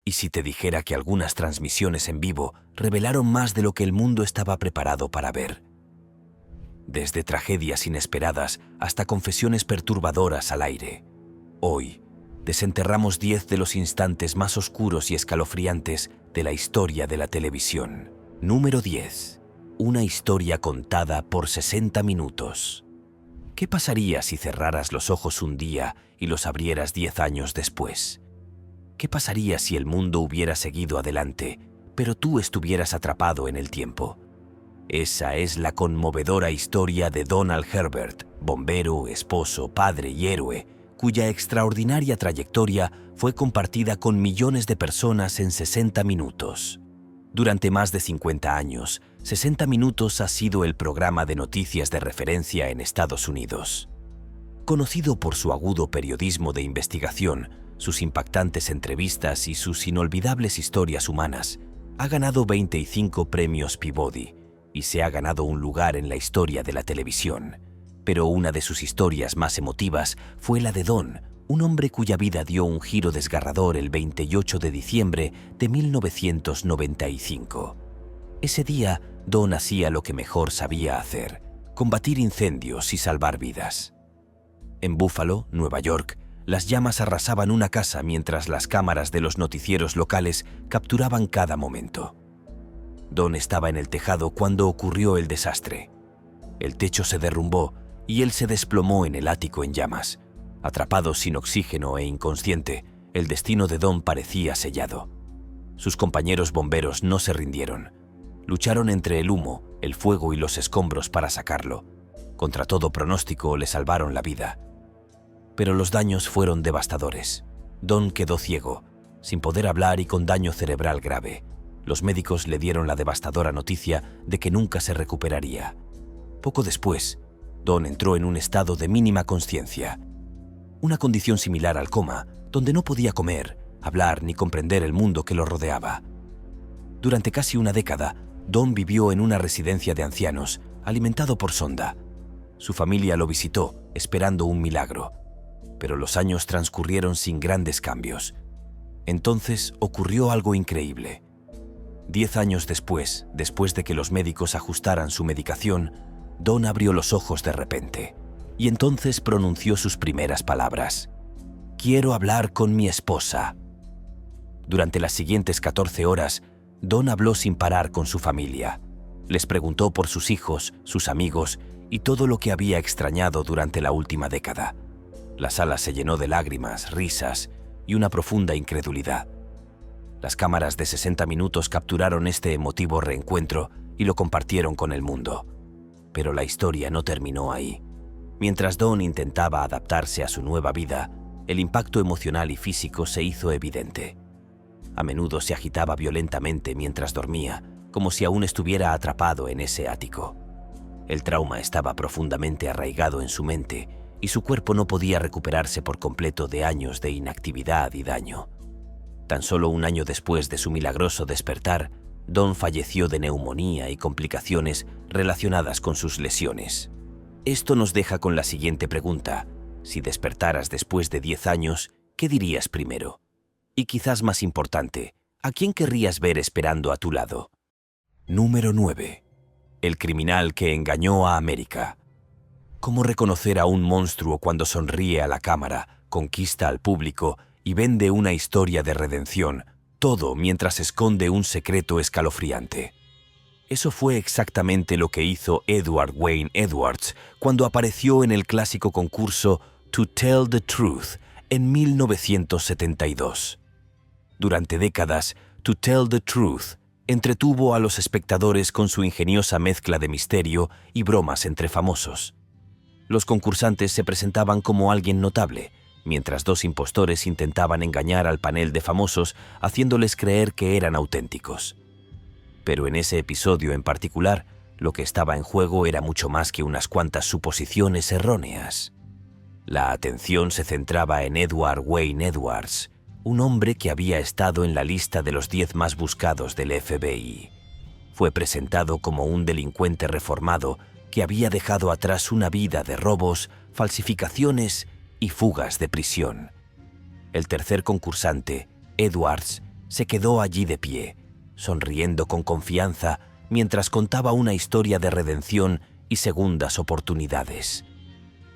¿Y si te dijera que algunas transmisiones en vivo revelaron más de lo que el mundo estaba preparado para ver? Desde tragedias inesperadas hasta confesiones perturbadoras al aire. Hoy, desenterramos 10 de los instantes más oscuros y escalofriantes de la historia de la televisión. Número 10. Una historia contada por 60 minutos. ¿Qué pasaría si cerraras los ojos un día y los abrieras 10 años después? ¿Qué pasaría si el mundo hubiera seguido adelante, pero tú estuvieras atrapado en el tiempo? Esa es la conmovedora historia de Donald Herbert, bombero, esposo, padre y héroe, cuya extraordinaria trayectoria fue compartida con millones de personas en 60 minutos. Durante más de 50 años, 60 Minutos ha sido el programa de noticias de referencia en Estados Unidos. Conocido por su agudo periodismo de investigación, sus impactantes entrevistas y sus inolvidables historias humanas, ha ganado 25 premios Peabody y se ha ganado un lugar en la historia de la televisión. Pero una de sus historias más emotivas fue la de Don, un hombre cuya vida dio un giro desgarrador el 28 de diciembre de 1995. Ese día, Don hacía lo que mejor sabía hacer: combatir incendios y salvar vidas. En Buffalo, Nueva York, las llamas arrasaban una casa mientras las cámaras de los noticieros locales capturaban cada momento. Don estaba en el tejado cuando ocurrió el desastre. El techo se derrumbó y él se desplomó en el ático en llamas. Atrapado sin oxígeno e inconsciente, el destino de Don parecía sellado. Sus compañeros bomberos no se rindieron. Lucharon entre el humo, el fuego y los escombros para sacarlo. Contra todo pronóstico, le salvaron la vida. Pero los daños fueron devastadores. Don quedó ciego, sin poder hablar y con daño cerebral grave. Los médicos le dieron la devastadora noticia de que nunca se recuperaría. Poco después, Don entró en un estado de mínima consciencia, una condición similar al coma, donde no podía comer, hablar ni comprender el mundo que lo rodeaba. Durante casi una década, Don vivió en una residencia de ancianos, alimentado por sonda. Su familia lo visitó, esperando un milagro. Pero los años transcurrieron sin grandes cambios. Entonces ocurrió algo increíble. 10 años después de que los médicos ajustaran su medicación, Don abrió los ojos de repente, y entonces pronunció sus primeras palabras: «Quiero hablar con mi esposa». Durante las siguientes 14 horas, Don habló sin parar con su familia. Les preguntó por sus hijos, sus amigos y todo lo que había extrañado durante la última década. La sala se llenó de lágrimas, risas y una profunda incredulidad. Las cámaras de 60 Minutos capturaron este emotivo reencuentro y lo compartieron con el mundo. Pero la historia no terminó ahí. Mientras Don intentaba adaptarse a su nueva vida, el impacto emocional y físico se hizo evidente. A menudo se agitaba violentamente mientras dormía, como si aún estuviera atrapado en ese ático. El trauma estaba profundamente arraigado en su mente y su cuerpo no podía recuperarse por completo de años de inactividad y daño. Tan solo un año después de su milagroso despertar, Don falleció de neumonía y complicaciones relacionadas con sus lesiones. Esto nos deja con la siguiente pregunta: si despertaras después de 10 años, ¿qué dirías primero? Y quizás más importante, ¿a quién querrías ver esperando a tu lado? Número 9. El criminal que engañó a América. ¿Cómo reconocer a un monstruo cuando sonríe a la cámara, conquista al público y vende una historia de redención, todo mientras esconde un secreto escalofriante? Eso fue exactamente lo que hizo Edward Wayne Edwards cuando apareció en el clásico concurso To Tell the Truth en 1972. Durante décadas, To Tell the Truth entretuvo a los espectadores con su ingeniosa mezcla de misterio y bromas entre famosos. Los concursantes se presentaban como alguien notable, mientras dos impostores intentaban engañar al panel de famosos haciéndoles creer que eran auténticos. Pero en ese episodio en particular, lo que estaba en juego era mucho más que unas cuantas suposiciones erróneas. La atención se centraba en Edward Wayne Edwards, un hombre que había estado en la lista de los 10 más buscados del FBI. Fue presentado como un delincuente reformado que había dejado atrás una vida de robos, falsificaciones y fugas de prisión. El tercer concursante, Edwards, se quedó allí de pie, sonriendo con confianza mientras contaba una historia de redención y segundas oportunidades.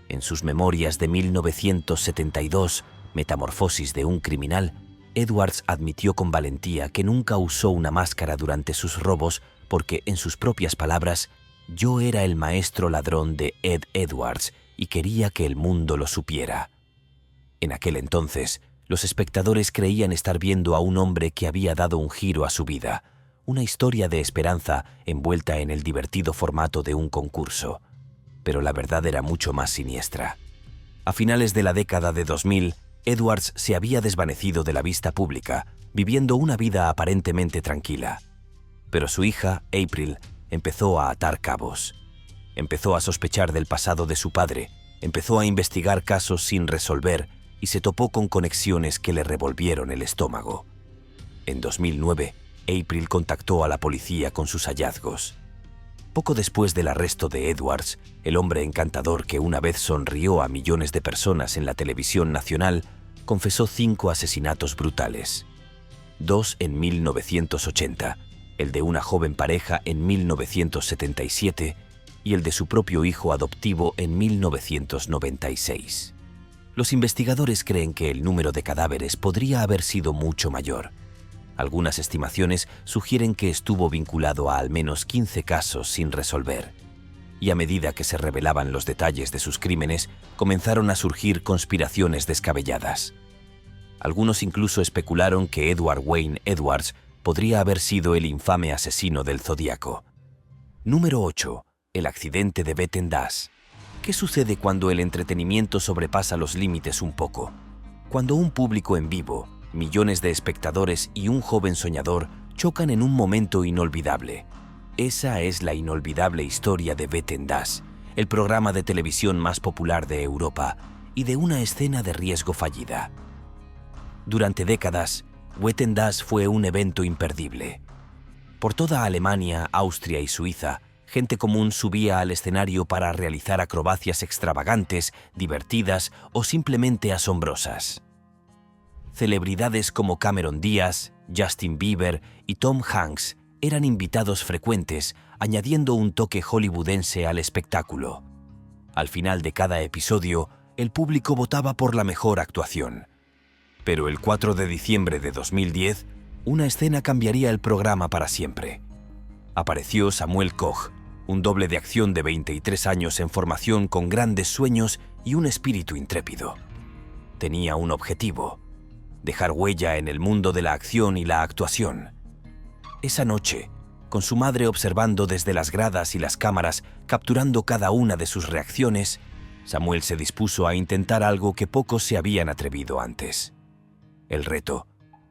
En sus memorias de 1972, Metamorfosis de un criminal, Edwards admitió con valentía que nunca usó una máscara durante sus robos porque, en sus propias palabras, «Yo era el maestro ladrón de Ed Edwards y quería que el mundo lo supiera». En aquel entonces, los espectadores creían estar viendo a un hombre que había dado un giro a su vida, una historia de esperanza envuelta en el divertido formato de un concurso. Pero la verdad era mucho más siniestra. A finales de la década de 2000, Edwards se había desvanecido de la vista pública, viviendo una vida aparentemente tranquila. Pero su hija, April, empezó a atar cabos. Empezó a sospechar del pasado de su padre, empezó a investigar casos sin resolver y se topó con conexiones que le revolvieron el estómago. En 2009, April contactó a la policía con sus hallazgos. Poco después del arresto de Edwards, el hombre encantador que una vez sonrió a millones de personas en la televisión nacional, confesó 5 asesinatos brutales. 2 en 1980, el de una joven pareja en 1977 y el de su propio hijo adoptivo en 1996. Los investigadores creen que el número de cadáveres podría haber sido mucho mayor. Algunas estimaciones sugieren que estuvo vinculado a al menos 15 casos sin resolver. Y a medida que se revelaban los detalles de sus crímenes, comenzaron a surgir conspiraciones descabelladas. Algunos incluso especularon que Edward Wayne Edwards podría haber sido el infame asesino del Zodíaco. Número 8. El accidente de Wetten Das. ¿Qué sucede cuando el entretenimiento sobrepasa los límites un poco? Cuando un público en vivo, millones de espectadores y un joven soñador chocan en un momento inolvidable. Esa es la inolvidable historia de Wetten Das, el programa de televisión más popular de Europa y de una escena de riesgo fallida. Durante décadas, Wetten Das fue un evento imperdible. Por toda Alemania, Austria y Suiza, gente común subía al escenario para realizar acrobacias extravagantes, divertidas o simplemente asombrosas. Celebridades como Cameron Diaz, Justin Bieber y Tom Hanks eran invitados frecuentes, añadiendo un toque hollywoodense al espectáculo. Al final de cada episodio, el público votaba por la mejor actuación. Pero el 4 de diciembre de 2010, una escena cambiaría el programa para siempre. Apareció Samuel Koch, un doble de acción de 23 años en formación con grandes sueños y un espíritu intrépido. Tenía un objetivo: dejar huella en el mundo de la acción y la actuación. Esa noche, con su madre observando desde las gradas y las cámaras, capturando cada una de sus reacciones, Samuel se dispuso a intentar algo que pocos se habían atrevido antes. El reto: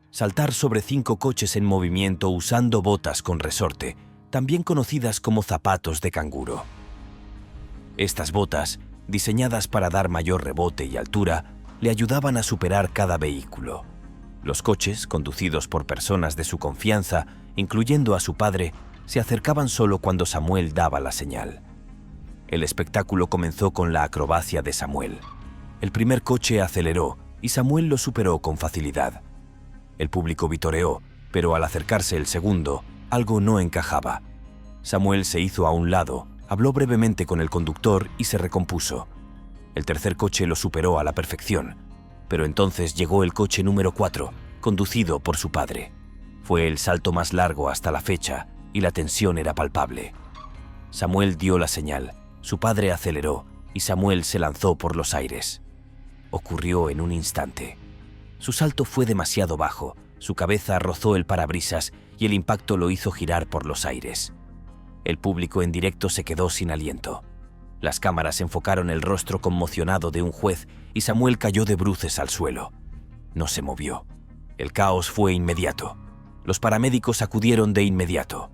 saltar sobre 5 coches en movimiento usando botas con resorte, también conocidas como zapatos de canguro. Estas botas, diseñadas para dar mayor rebote y altura, le ayudaban a superar cada vehículo. Los coches, conducidos por personas de su confianza, incluyendo a su padre, se acercaban solo cuando Samuel daba la señal. El espectáculo comenzó con la acrobacia de Samuel. El primer coche aceleró y Samuel lo superó con facilidad. El público vitoreó, pero al acercarse el segundo, algo no encajaba. Samuel se hizo a un lado, habló brevemente con el conductor y se recompuso. El tercer coche lo superó a la perfección, pero entonces llegó el coche número 4, conducido por su padre. Fue el salto más largo hasta la fecha y la tensión era palpable. Samuel dio la señal, su padre aceleró y Samuel se lanzó por los aires. Ocurrió en un instante. Su salto fue demasiado bajo, su cabeza rozó el parabrisas y el impacto lo hizo girar por los aires. El público en directo se quedó sin aliento. Las cámaras enfocaron el rostro conmocionado de un juez y Samuel cayó de bruces al suelo. No se movió. El caos fue inmediato. Los paramédicos acudieron de inmediato.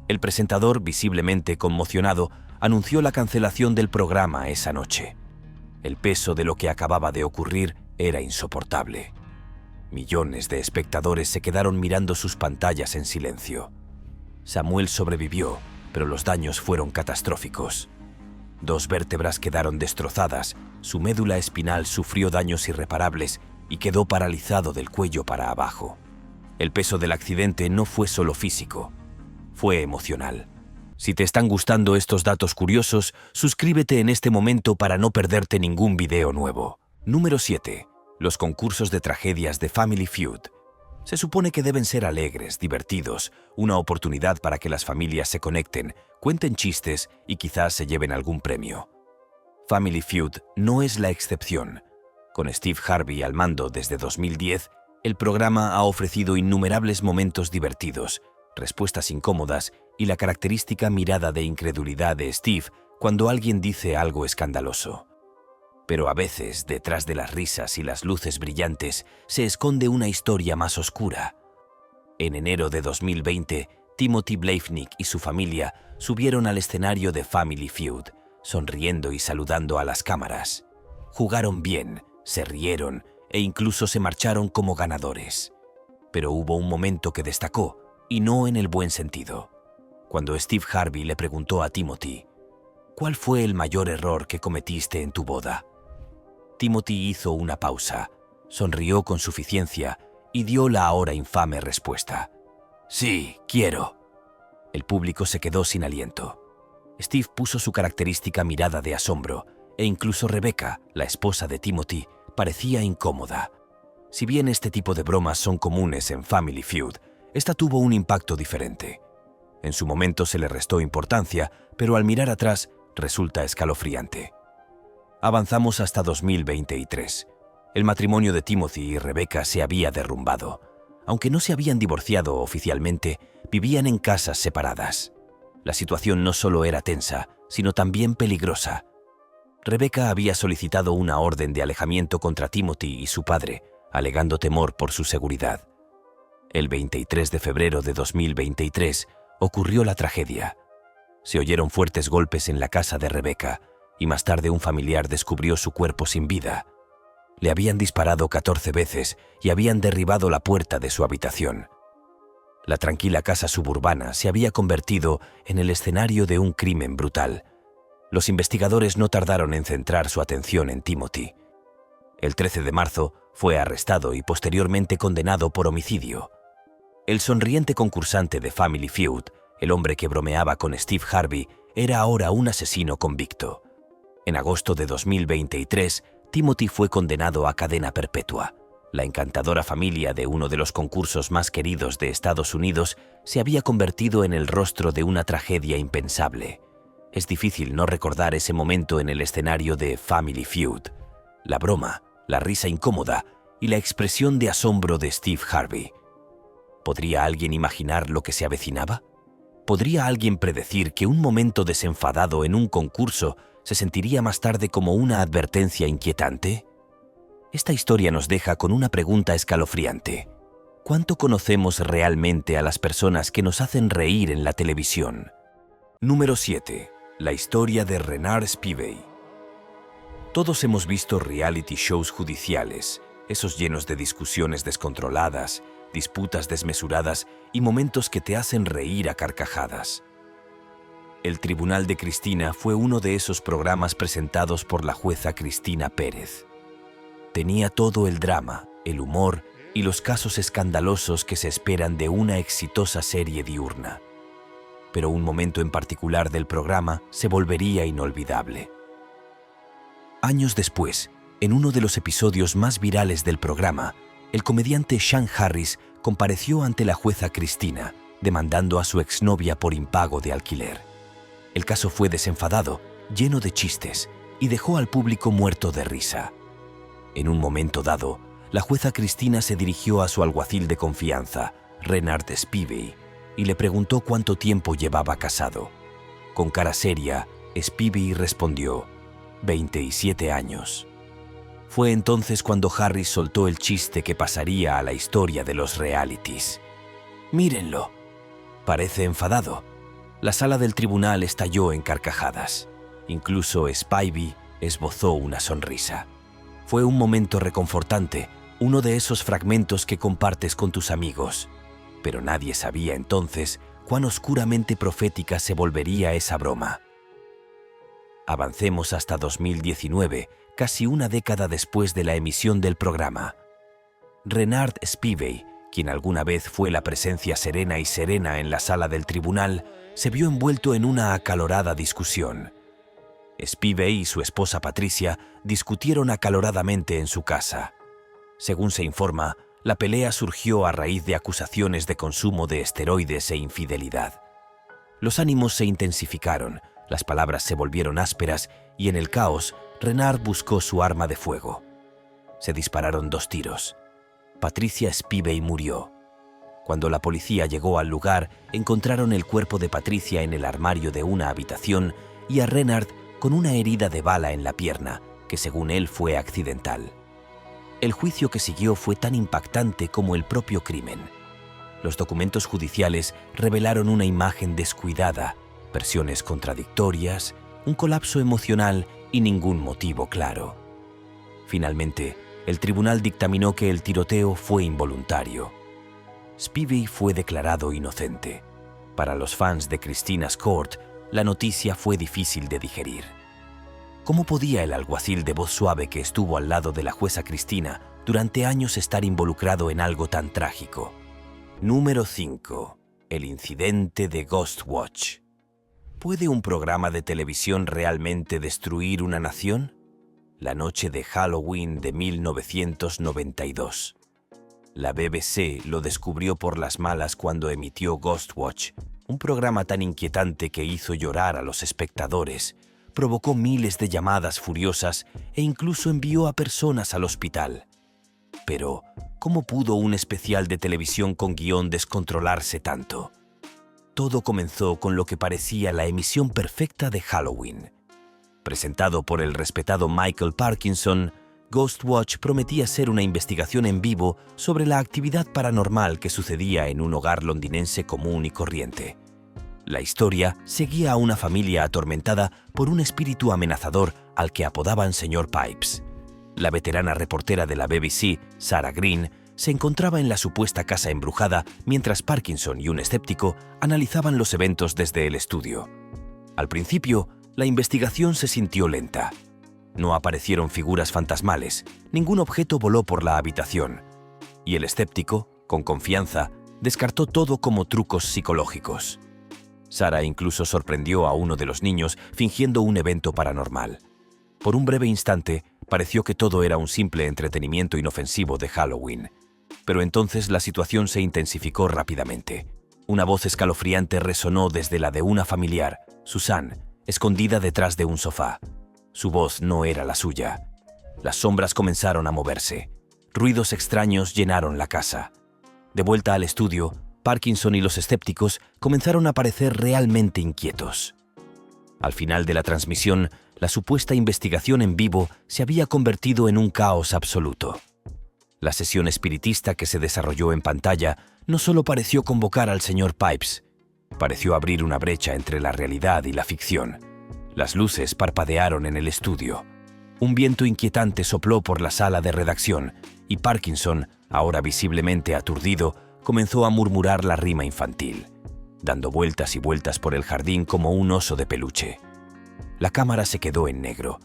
El presentador, visiblemente conmocionado, anunció la cancelación del programa esa noche. El peso de lo que acababa de ocurrir era insoportable. Millones de espectadores se quedaron mirando sus pantallas en silencio. Samuel sobrevivió, pero los daños fueron catastróficos. 2 vértebras quedaron destrozadas, su médula espinal sufrió daños irreparables y quedó paralizado del cuello para abajo. El peso del accidente no fue solo físico, fue emocional. Si te están gustando estos datos curiosos, suscríbete en este momento para no perderte ningún video nuevo. Número 7. Los concursos de tragedias de Family Feud. Se supone que deben ser alegres, divertidos, una oportunidad para que las familias se conecten, cuenten chistes y quizás se lleven algún premio. Family Feud no es la excepción. Con Steve Harvey al mando desde 2010, el programa ha ofrecido innumerables momentos divertidos, respuestas incómodas y la característica mirada de incredulidad de Steve cuando alguien dice algo escandaloso. Pero a veces, detrás de las risas y las luces brillantes, se esconde una historia más oscura. En enero de 2020, Timothy Blaivnik y su familia subieron al escenario de Family Feud, sonriendo y saludando a las cámaras. Jugaron bien, se rieron e incluso se marcharon como ganadores. Pero hubo un momento que destacó, y no en el buen sentido. Cuando Steve Harvey le preguntó a Timothy, ¿cuál fue el mayor error que cometiste en tu boda? Timothy hizo una pausa, sonrió con suficiencia y dio la ahora infame respuesta. Sí, quiero. El público se quedó sin aliento. Steve puso su característica mirada de asombro e incluso Rebecca, la esposa de Timothy, parecía incómoda. Si bien este tipo de bromas son comunes en Family Feud, esta tuvo un impacto diferente. En su momento se le restó importancia, pero al mirar atrás resulta escalofriante. Avanzamos hasta 2023. El matrimonio de Timothy y Rebecca se había derrumbado. Aunque no se habían divorciado oficialmente, vivían en casas separadas. La situación no solo era tensa, sino también peligrosa. Rebecca había solicitado una orden de alejamiento contra Timothy y su padre, alegando temor por su seguridad. El 23 de febrero de 2023 ocurrió la tragedia. Se oyeron fuertes golpes en la casa de Rebecca y más tarde un familiar descubrió su cuerpo sin vida. Le habían disparado 14 veces y habían derribado la puerta de su habitación. La tranquila casa suburbana se había convertido en el escenario de un crimen brutal. Los investigadores no tardaron en centrar su atención en Timothy. El 13 de marzo fue arrestado y posteriormente condenado por homicidio. El sonriente concursante de Family Feud, el hombre que bromeaba con Steve Harvey, era ahora un asesino convicto. En agosto de 2023, Timothy fue condenado a cadena perpetua. La encantadora familia de uno de los concursos más queridos de Estados Unidos se había convertido en el rostro de una tragedia impensable. Es difícil no recordar ese momento en el escenario de Family Feud. La broma, la risa incómoda y la expresión de asombro de Steve Harvey. ¿Podría alguien imaginar lo que se avecinaba? ¿Podría alguien predecir que un momento desenfadado en un concurso se sentiría más tarde como una advertencia inquietante? Esta historia nos deja con una pregunta escalofriante. ¿Cuánto conocemos realmente a las personas que nos hacen reír en la televisión? Número 7. La historia de Renard Spivey. Todos hemos visto reality shows judiciales, esos llenos de discusiones descontroladas, disputas desmesuradas y momentos que te hacen reír a carcajadas. El Tribunal de Cristina fue uno de esos programas presentados por la jueza Cristina Pérez. Tenía todo el drama, el humor y los casos escandalosos que se esperan de una exitosa serie diurna. Pero un momento en particular del programa se volvería inolvidable. Años después, en uno de los episodios más virales del programa, el comediante Sean Harris compareció ante la jueza Cristina, demandando a su exnovia por impago de alquiler. El caso fue desenfadado, lleno de chistes, y dejó al público muerto de risa. En un momento dado, la jueza Cristina se dirigió a su alguacil de confianza, Renard Spivey, y le preguntó cuánto tiempo llevaba casado. Con cara seria, Spivey respondió, 27 años. Fue entonces cuando Harris soltó el chiste que pasaría a la historia de los realities. Mírenlo. Parece enfadado. La sala del tribunal estalló en carcajadas. Incluso Spivey esbozó una sonrisa. Fue un momento reconfortante, uno de esos fragmentos que compartes con tus amigos. Pero nadie sabía entonces cuán oscuramente profética se volvería esa broma. Avancemos hasta 2019, casi una década después de la emisión del programa. Renard Spivey, quien alguna vez fue la presencia serena y serena en la sala del tribunal, se vio envuelto en una acalorada discusión. Spivey y su esposa Patricia discutieron acaloradamente en su casa. Según se informa, la pelea surgió a raíz de acusaciones de consumo de esteroides e infidelidad. Los ánimos se intensificaron, las palabras se volvieron ásperas y en el caos, Renard buscó su arma de fuego. Se dispararon 2 tiros. Patricia Spivey murió. Cuando la policía llegó al lugar, encontraron el cuerpo de Patricia en el armario de una habitación y a Renard con una herida de bala en la pierna, que según él fue accidental. El juicio que siguió fue tan impactante como el propio crimen. Los documentos judiciales revelaron una imagen descuidada, versiones contradictorias, un colapso emocional y ningún motivo claro. Finalmente, el tribunal dictaminó que el tiroteo fue involuntario. Spivey fue declarado inocente. Para los fans de Christina's Court, la noticia fue difícil de digerir. ¿Cómo podía el alguacil de voz suave que estuvo al lado de la jueza Christina durante años estar involucrado en algo tan trágico? Número 5. El incidente de Ghostwatch. ¿Puede un programa de televisión realmente destruir una nación? La noche de Halloween de 1992. La BBC lo descubrió por las malas cuando emitió Ghostwatch, un programa tan inquietante que hizo llorar a los espectadores, provocó miles de llamadas furiosas e incluso envió a personas al hospital. Pero, ¿cómo pudo un especial de televisión con guión descontrolarse tanto? Todo comenzó con lo que parecía la emisión perfecta de Halloween. Presentado por el respetado Michael Parkinson, Ghostwatch prometía ser una investigación en vivo sobre la actividad paranormal que sucedía en un hogar londinense común y corriente. La historia seguía a una familia atormentada por un espíritu amenazador al que apodaban Sr. Pipes. La veterana reportera de la BBC, Sarah Green, se encontraba en la supuesta casa embrujada mientras Parkinson y un escéptico analizaban los eventos desde el estudio. Al principio, la investigación se sintió lenta. No aparecieron figuras fantasmales, ningún objeto voló por la habitación, y el escéptico, con confianza, descartó todo como trucos psicológicos. Sarah incluso sorprendió a uno de los niños fingiendo un evento paranormal. Por un breve instante, pareció que todo era un simple entretenimiento inofensivo de Halloween. Pero entonces la situación se intensificó rápidamente. Una voz escalofriante resonó desde la de una familiar, Susan, escondida detrás de un sofá. Su voz no era la suya. Las sombras comenzaron a moverse. Ruidos extraños llenaron la casa. De vuelta al estudio, Parkinson y los escépticos comenzaron a parecer realmente inquietos. Al final de la transmisión, la supuesta investigación en vivo se había convertido en un caos absoluto. La sesión espiritista que se desarrolló en pantalla no solo pareció convocar al Sr. Pipes, pareció abrir una brecha entre la realidad y la ficción. Las luces parpadearon en el estudio. Un viento inquietante sopló por la sala de redacción y Parkinson, ahora visiblemente aturdido, comenzó a murmurar la rima infantil, dando vueltas y vueltas por el jardín como un oso de peluche. La cámara se quedó en negro.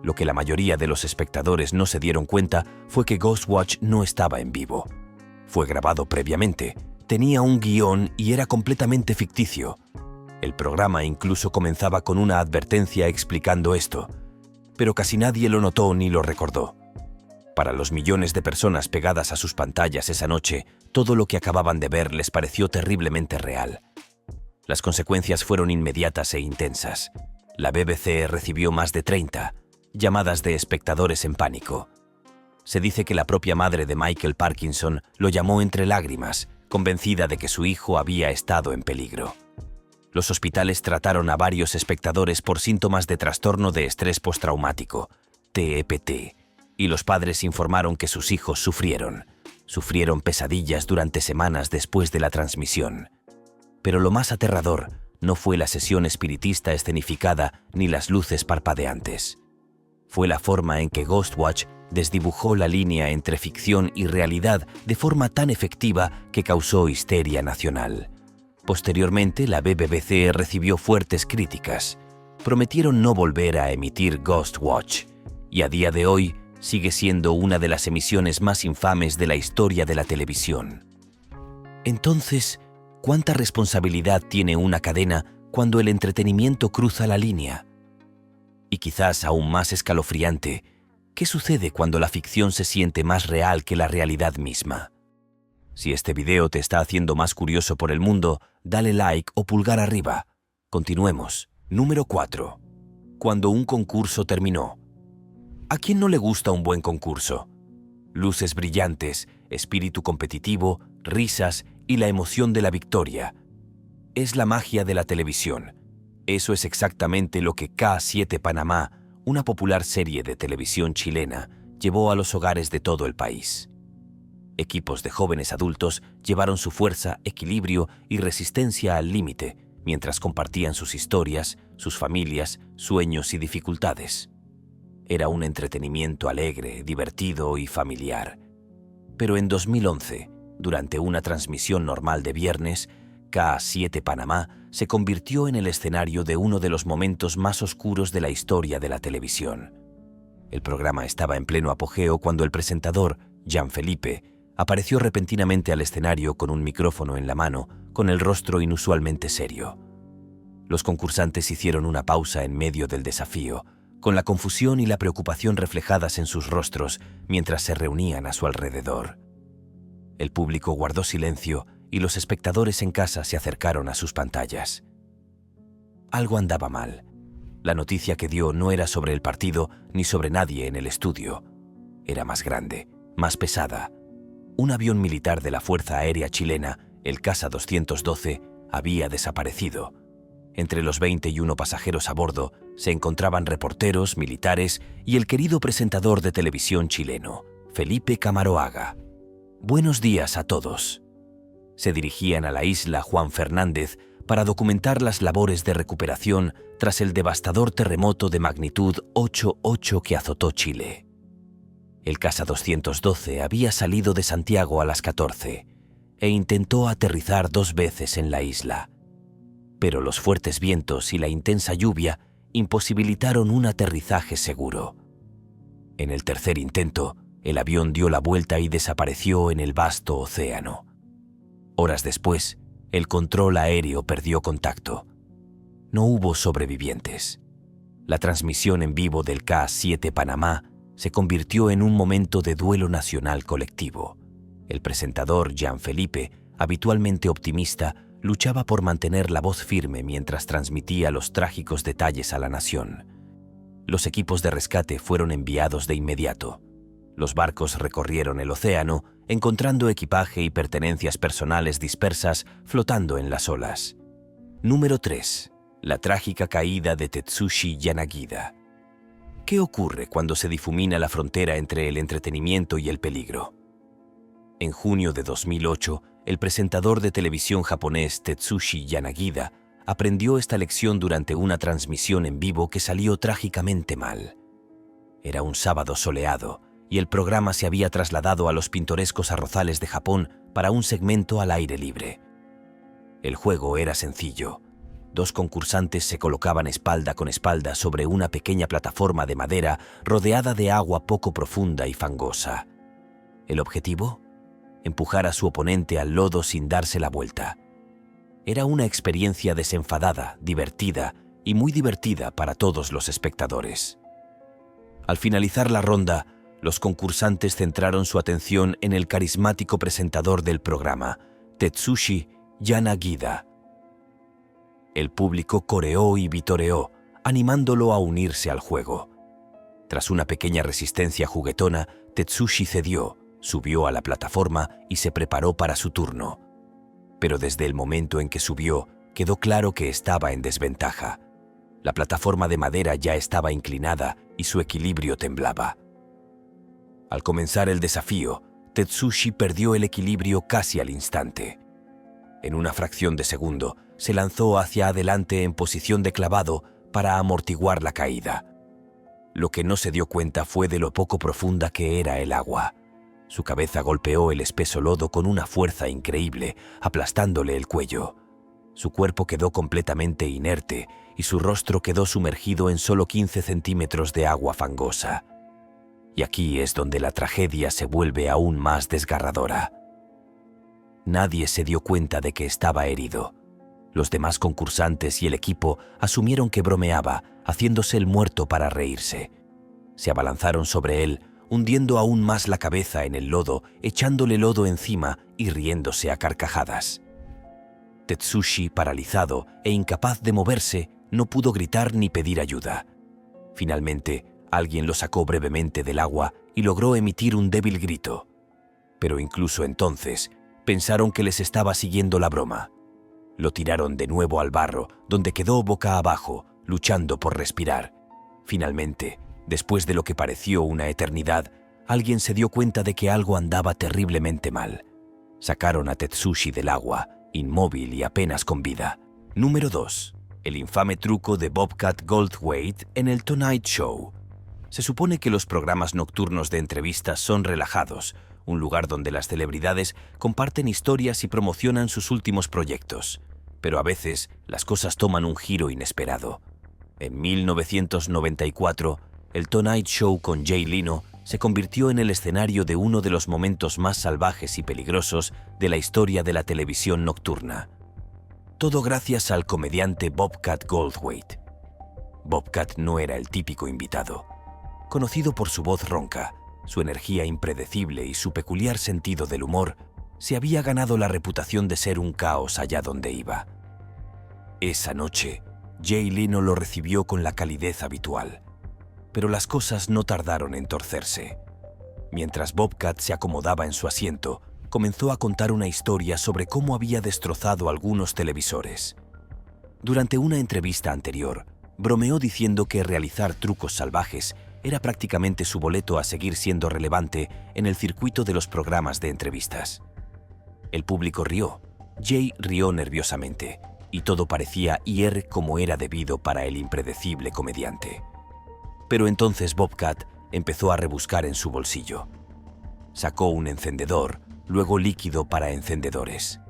Lo que la mayoría de los espectadores no se dieron cuenta fue que Ghostwatch no estaba en vivo. Fue grabado previamente, tenía un guión y era completamente ficticio. El programa incluso comenzaba con una advertencia explicando esto, pero casi nadie lo notó ni lo recordó. Para los millones de personas pegadas a sus pantallas esa noche, todo lo que acababan de ver les pareció terriblemente real. Las consecuencias fueron inmediatas e intensas. La BBC recibió más de 30 llamadas de espectadores en pánico. Se dice que la propia madre de Michael Parkinson lo llamó entre lágrimas, convencida de que su hijo había estado en peligro. Los hospitales trataron a varios espectadores por síntomas de trastorno de estrés postraumático, TEPT, y los padres informaron que sus hijos sufrieron pesadillas durante semanas después de la transmisión. Pero lo más aterrador no fue la sesión espiritista escenificada ni las luces parpadeantes. Fue la forma en que Ghostwatch desdibujó la línea entre ficción y realidad de forma tan efectiva que causó histeria nacional. Posteriormente, la BBC recibió fuertes críticas. Prometieron no volver a emitir Ghostwatch, y a día de hoy sigue siendo una de las emisiones más infames de la historia de la televisión. Entonces, ¿cuánta responsabilidad tiene una cadena cuando el entretenimiento cruza la línea? Y quizás aún más escalofriante, ¿qué sucede cuando la ficción se siente más real que la realidad misma? Si este video te está haciendo más curioso por el mundo, dale like o pulgar arriba. Continuemos. Número 4. Cuando un concurso terminó. ¿A quién no le gusta un buen concurso? Luces brillantes, espíritu competitivo, risas y la emoción de la victoria. Es la magia de la televisión. Eso es exactamente lo que K7 Panamá, una popular serie de televisión chilena, llevó a los hogares de todo el país. Equipos de jóvenes adultos llevaron su fuerza, equilibrio y resistencia al límite, mientras compartían sus historias, sus familias, sueños y dificultades. Era un entretenimiento alegre, divertido y familiar. Pero en 2011, durante una transmisión normal de viernes, K7 Panamá se convirtió en el escenario de uno de los momentos más oscuros de la historia de la televisión. El programa estaba en pleno apogeo cuando el presentador, Jean Felipe, apareció repentinamente al escenario con un micrófono en la mano, con el rostro inusualmente serio. Los concursantes hicieron una pausa en medio del desafío, con la confusión y la preocupación reflejadas en sus rostros mientras se reunían a su alrededor. El público guardó silencio y los espectadores en casa se acercaron a sus pantallas. Algo andaba mal. La noticia que dio no era sobre el partido ni sobre nadie en el estudio. Era más grande, más pesada. Un avión militar de la Fuerza Aérea Chilena, el Casa 212, había desaparecido. Entre los 21 pasajeros a bordo se encontraban reporteros, militares y el querido presentador de televisión chileno, Felipe Camaroaga. Buenos días a todos. Se dirigían a la isla Juan Fernández para documentar las labores de recuperación tras el devastador terremoto de magnitud 8.8 que azotó Chile. El Casa 212 había salido de Santiago a las 14 e intentó aterrizar 2 veces en la isla. Pero los fuertes vientos y la intensa lluvia imposibilitaron un aterrizaje seguro. En el tercer intento, el avión dio la vuelta y desapareció en el vasto océano. Horas después, el control aéreo perdió contacto. No hubo sobrevivientes. La transmisión en vivo del K7 Panamá se convirtió en un momento de duelo nacional colectivo. El presentador Jean Felipe, habitualmente optimista, luchaba por mantener la voz firme mientras transmitía los trágicos detalles a la nación. Los equipos de rescate fueron enviados de inmediato. Los barcos recorrieron el océano, encontrando equipaje y pertenencias personales dispersas flotando en las olas. Número 3. La trágica caída de Tetsushi Yanagida. ¿Qué ocurre cuando se difumina la frontera entre el entretenimiento y el peligro? En junio de 2008, el presentador de televisión japonés Tetsushi Yanagida aprendió esta lección durante una transmisión en vivo que salió trágicamente mal. Era un sábado soleado y el programa se había trasladado a los pintorescos arrozales de Japón para un segmento al aire libre. El juego era sencillo. 2 concursantes se colocaban espalda con espalda sobre una pequeña plataforma de madera rodeada de agua poco profunda y fangosa. ¿El objetivo? Empujar a su oponente al lodo sin darse la vuelta. Era una experiencia desenfadada, divertida y muy divertida para todos los espectadores. Al finalizar la ronda, los concursantes centraron su atención en el carismático presentador del programa, Tetsushi Yanagida. El público coreó y vitoreó, animándolo a unirse al juego. Tras una pequeña resistencia juguetona, Tetsushi cedió, subió a la plataforma y se preparó para su turno. Pero desde el momento en que subió, quedó claro que estaba en desventaja. La plataforma de madera ya estaba inclinada y su equilibrio temblaba. Al comenzar el desafío, Tetsushi perdió el equilibrio casi al instante. En una fracción de segundo, se lanzó hacia adelante en posición de clavado para amortiguar la caída. Lo que no se dio cuenta fue de lo poco profunda que era el agua. Su cabeza golpeó el espeso lodo con una fuerza increíble, aplastándole el cuello. Su cuerpo quedó completamente inerte y su rostro quedó sumergido en solo 15 centímetros de agua fangosa. Y aquí es donde la tragedia se vuelve aún más desgarradora. Nadie se dio cuenta de que estaba herido. Los demás concursantes y el equipo asumieron que bromeaba, haciéndose el muerto para reírse. Se abalanzaron sobre él, hundiendo aún más la cabeza en el lodo, echándole lodo encima y riéndose a carcajadas. Tetsushi, paralizado e incapaz de moverse, no pudo gritar ni pedir ayuda. Finalmente, alguien lo sacó brevemente del agua y logró emitir un débil grito. Pero incluso entonces, pensaron que les estaba siguiendo la broma. Lo tiraron de nuevo al barro, donde quedó boca abajo, luchando por respirar. Finalmente, después de lo que pareció una eternidad, alguien se dio cuenta de que algo andaba terriblemente mal. Sacaron a Tetsushi del agua, inmóvil y apenas con vida. Número 2. El infame truco de Bobcat Goldthwait en el Tonight Show. Se supone que los programas nocturnos de entrevistas son relajados, un lugar donde las celebridades comparten historias y promocionan sus últimos proyectos. Pero a veces las cosas toman un giro inesperado. En 1994, el Tonight Show con Jay Leno se convirtió en el escenario de uno de los momentos más salvajes y peligrosos de la historia de la televisión nocturna. Todo gracias al comediante Bobcat Goldthwait. Bobcat no era el típico invitado. Conocido por su voz ronca, su energía impredecible y su peculiar sentido del humor, se había ganado la reputación de ser un caos allá donde iba. Esa noche, Jay Leno lo recibió con la calidez habitual. Pero las cosas no tardaron en torcerse. Mientras Bobcat se acomodaba en su asiento, comenzó a contar una historia sobre cómo había destrozado algunos televisores. Durante una entrevista anterior, bromeó diciendo que realizar trucos salvajes era prácticamente su boleto a seguir siendo relevante en el circuito de los programas de entrevistas. El público rió, Jay rió nerviosamente, y todo parecía ir como era debido para el impredecible comediante. Pero entonces Bobcat empezó a rebuscar en su bolsillo. Sacó un encendedor, luego líquido para encendedores.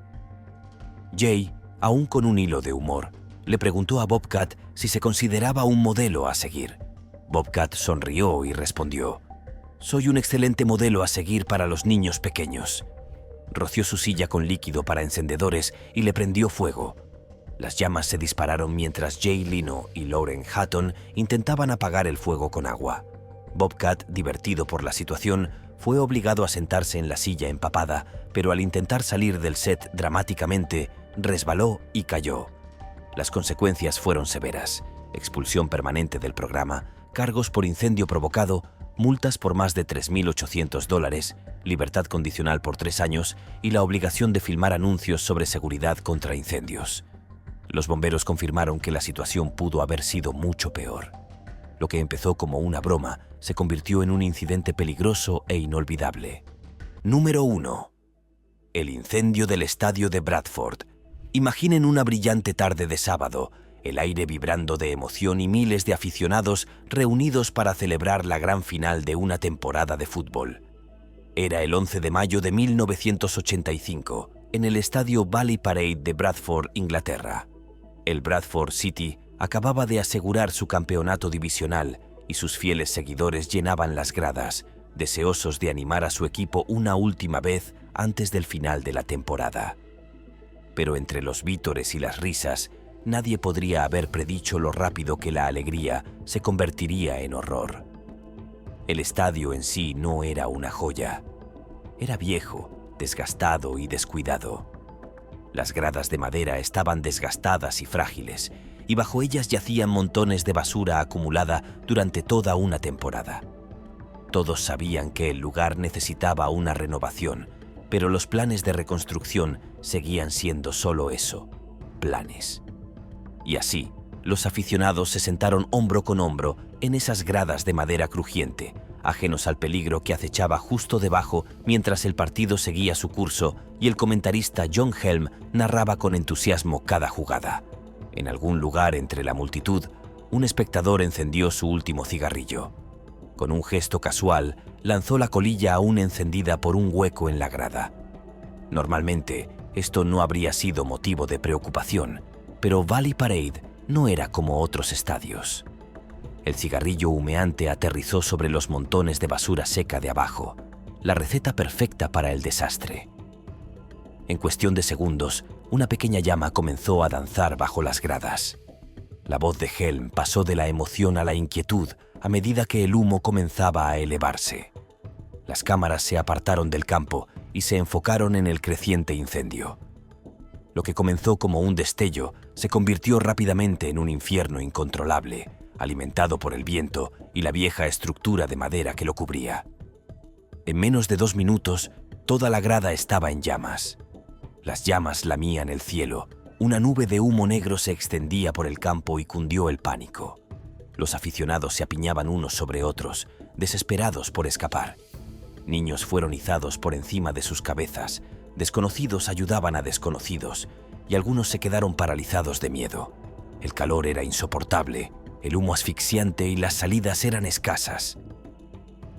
Jay, aún con un hilo de humor, le preguntó a Bobcat si se consideraba un modelo a seguir. Bobcat sonrió y respondió: «Soy un excelente modelo a seguir para los niños pequeños». Roció su silla con líquido para encendedores y le prendió fuego. Las llamas se dispararon mientras Jay Leno y Lauren Hutton intentaban apagar el fuego con agua. Bobcat, divertido por la situación, fue obligado a sentarse en la silla empapada, pero al intentar salir del set dramáticamente, resbaló y cayó. Las consecuencias fueron severas: expulsión permanente del programa, cargos por incendio provocado, multas por más de $3.800, libertad condicional por 3 años y la obligación de filmar anuncios sobre seguridad contra incendios. Los bomberos confirmaron que la situación pudo haber sido mucho peor. Lo que empezó como una broma se convirtió en un incidente peligroso e inolvidable. Número 1. El incendio del estadio de Bradford. Imaginen una brillante tarde de sábado, el aire vibrando de emoción y miles de aficionados reunidos para celebrar la gran final de una temporada de fútbol. Era el 11 de mayo de 1985, en el estadio Valley Parade de Bradford, Inglaterra. El Bradford City acababa de asegurar su campeonato divisional y sus fieles seguidores llenaban las gradas, deseosos de animar a su equipo una última vez antes del final de la temporada. Pero entre los vítores y las risas, nadie podría haber predicho lo rápido que la alegría se convertiría en horror. El estadio en sí no era una joya. Era viejo, desgastado y descuidado. Las gradas de madera estaban desgastadas y frágiles, y bajo ellas yacían montones de basura acumulada durante toda una temporada. Todos sabían que el lugar necesitaba una renovación, pero los planes de reconstrucción seguían siendo solo eso, planes. Y así, los aficionados se sentaron hombro con hombro en esas gradas de madera crujiente, ajenos al peligro que acechaba justo debajo mientras el partido seguía su curso y el comentarista John Helm narraba con entusiasmo cada jugada. En algún lugar entre la multitud, un espectador encendió su último cigarrillo. Con un gesto casual, lanzó la colilla aún encendida por un hueco en la grada. Normalmente, esto no habría sido motivo de preocupación, pero Valley Parade no era como otros estadios. El cigarrillo humeante aterrizó sobre los montones de basura seca de abajo, la receta perfecta para el desastre. En cuestión de segundos, una pequeña llama comenzó a danzar bajo las gradas. La voz de Helm pasó de la emoción a la inquietud a medida que el humo comenzaba a elevarse. Las cámaras se apartaron del campo y se enfocaron en el creciente incendio. Lo que comenzó como un destello se convirtió rápidamente en un infierno incontrolable, alimentado por el viento y la vieja estructura de madera que lo cubría. En menos de 2 minutos, toda la grada estaba en llamas. Las llamas lamían el cielo, una nube de humo negro se extendía por el campo y cundió el pánico. Los aficionados se apiñaban unos sobre otros, desesperados por escapar. Niños fueron izados por encima de sus cabezas, desconocidos ayudaban a desconocidos, y algunos se quedaron paralizados de miedo. El calor era insoportable, el humo asfixiante y las salidas eran escasas.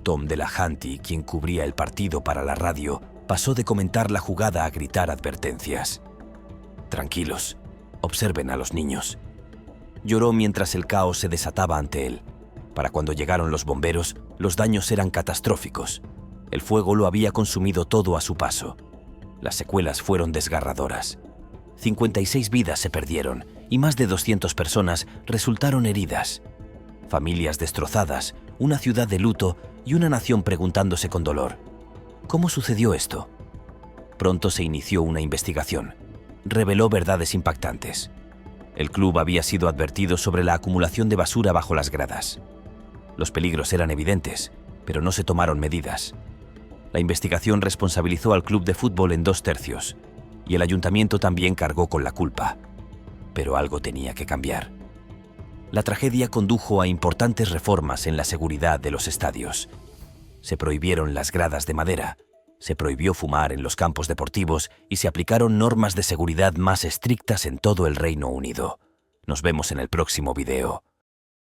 Tom Delahanty, quien cubría el partido para la radio, pasó de comentar la jugada a gritar advertencias. «Tranquilos, observen a los niños». Lloró mientras el caos se desataba ante él. Para cuando llegaron los bomberos, los daños eran catastróficos. El fuego lo había consumido todo a su paso. Las secuelas fueron desgarradoras. 56 vidas se perdieron y más de 200 personas resultaron heridas. Familias destrozadas, una ciudad de luto y una nación preguntándose con dolor: ¿cómo sucedió esto? Pronto se inició una investigación. Reveló verdades impactantes. El club había sido advertido sobre la acumulación de basura bajo las gradas. Los peligros eran evidentes, pero no se tomaron medidas. La investigación responsabilizó al club de fútbol en 2/3, y el ayuntamiento también cargó con la culpa. Pero algo tenía que cambiar. La tragedia condujo a importantes reformas en la seguridad de los estadios. Se prohibieron las gradas de madera, se prohibió fumar en los campos deportivos y se aplicaron normas de seguridad más estrictas en todo el Reino Unido. Nos vemos en el próximo video.